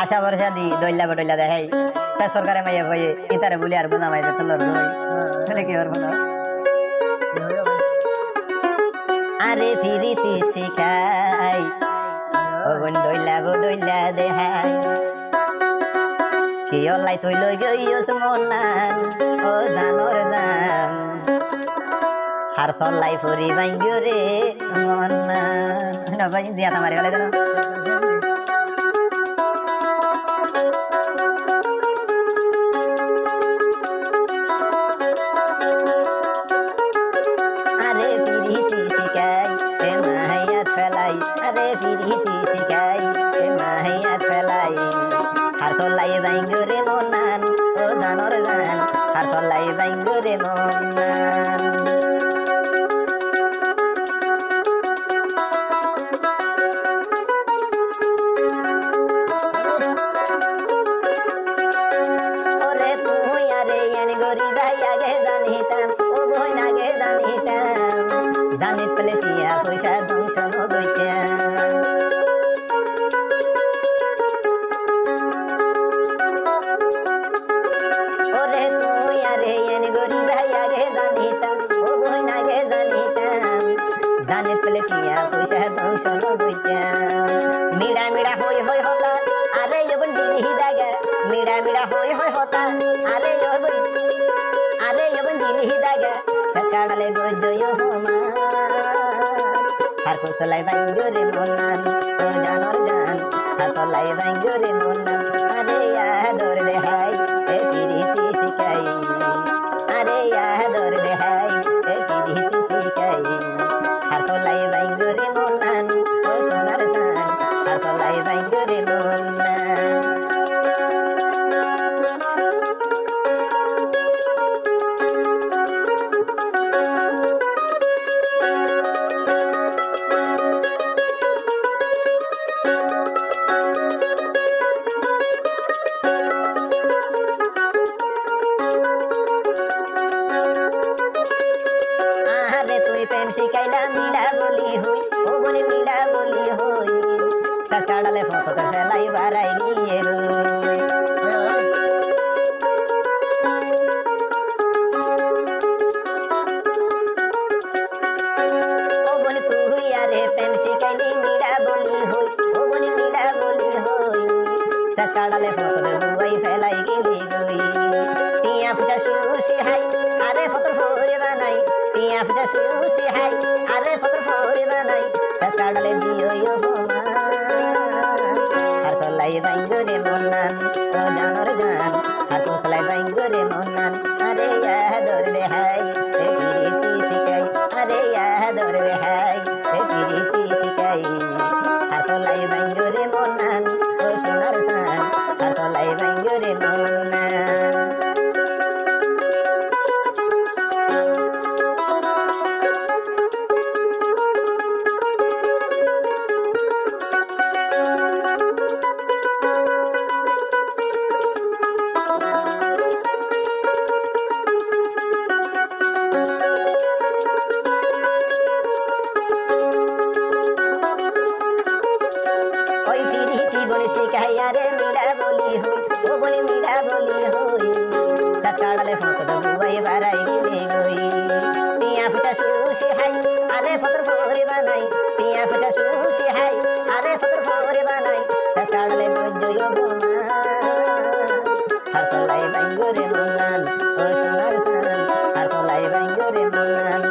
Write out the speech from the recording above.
আশা ভরসা দি দইলা বডইলা দেখাই শেষ সরকারে মাইয়া বই ইতারে বলি আর বুঝা মাইতে তোর দই তাহলে কি করবো না আরে ফিরিতি শিখাই ও বোন দইলা বডইলা দেখাই কি অলাই তুই লই গইয়স মনান ও জানর জান হার সলাই ফুরি বাইঙ্গো রে মনান না ভাই জিয়া তোমারে বলে দেন Harsolai baingure monan, o janor jan. Harsolai baingure monan. Ore tu yare yani gori daya ge janitam, o boy na ge janitam. Janit pele tiya poisa dongson o goitam. जाने पले किया कुछ है तुम सुनो बुझा मीरा मीरा होय होय होता अरे ये बन दिल ही दागा मीरा मीरा होय होय होता अरे ये बन दिल ही दागा सचाड़ ले गोजो यो होमा हर को सलाई बांगोरे मोनान ओ जानोर जान हर को लाई बांगोरे मोनान अरे यार दौर दे हाय ए पीरी सी सिकाई अरे यार दौर दे हाय ए पीरी सी सिकाई Harsolai baingure monan, o sonar san. Harsolai baingure monan. प्रेम शिकाइला मीडा बोली हुई ओ बोले मीडा बोली हुई सकाडले फोटो तो चलाई बाराई लिए ओ बोले तू हुई यारे प्रेम शिकाइली मीडा बोली हुई ओ बोले मीडा बोली हुई सकाडले फोटो तो हुई फैलाई गेली गई टिया पुजा सुशी हाय अरे फोटो फोरे बनाई टिया पुजा सुशी हाय अरे फोटो फोरे बनाई सकाडले दियो यो होमा हरसलाई बांगोरे मोनान ओ जानोर जान हरसलाई बांगोरे मोनान अरे याह दौर दे हाय ए पीरी सिकाई अरे याह दौर दे हाय ए पीरी सिकाई हरसलाई बांगोरे मोनान ओ सोनार सान हरसलाई बांगोरे मोनान यारे मीरा बोली हुई ओ बोली मीरा बोली हुई सकाडले फोटो तो बुआई बाराई गिले गई टिया फुटा सुशी हाय अरे फोटो फोरे बनाई टिया फुटा सुशी हाय अरे फोटो फोरे बनाई सकाडले गोजो यो बोमा हरसलाई बांगोरे मोनान ओ सोनार सान हरसलाई बांगोरे मोनान